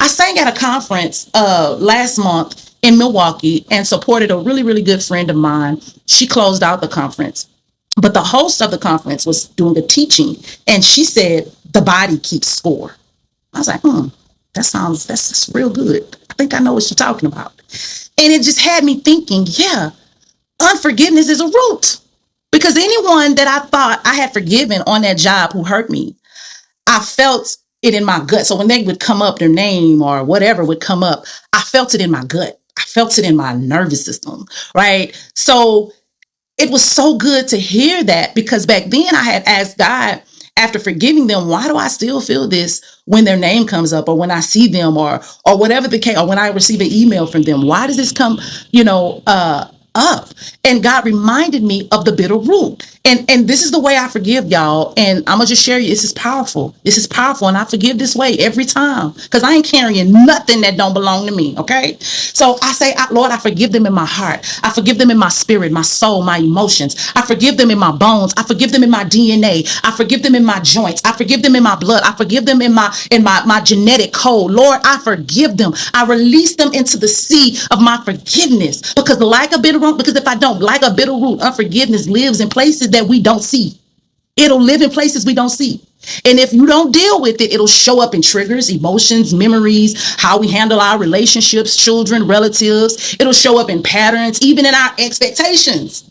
I sang at a conference last month in Milwaukee and supported a really, really good friend of mine. She closed out the conference, but the host of the conference was doing a teaching, and she said, the body keeps score. I was like, that's real good. I think I know what she's talking about. And it just had me thinking, yeah, unforgiveness is a root. Because anyone that I thought I had forgiven on that job who hurt me, I felt it in my gut. So when they would come up, their name or whatever would come up, I felt it in my gut. I felt it in my nervous system, right? So it was so good to hear that, because back then I had asked God, after forgiving them, why do I still feel this when their name comes up, or when I see them, or whatever the case, or when I receive an email from them? Why does this come, up? And God reminded me of the bitter root. And this is the way I forgive, y'all. And I'm gonna just share you. This is powerful. This is powerful. And I forgive this way every time, because I ain't carrying nothing that don't belong to me. Okay. So I say, Lord, I forgive them in my heart. I forgive them in my spirit, my soul, my emotions. I forgive them in my bones. I forgive them in my DNA. I forgive them in my joints. I forgive them in my blood. I forgive them in my genetic code. Lord, I forgive them. I release them into the sea of my forgiveness, because like a bitter root, because if I don't, like a bitter root, unforgiveness lives in places that we don't see. It'll live in places we don't see. And if you don't deal with it, it'll show up in triggers, emotions, memories, how we handle our relationships, children, relatives. It'll show up in patterns, even in our expectations.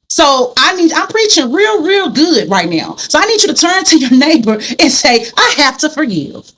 So I'm preaching real good right now. So I need you to turn to your neighbor and say, I have to forgive.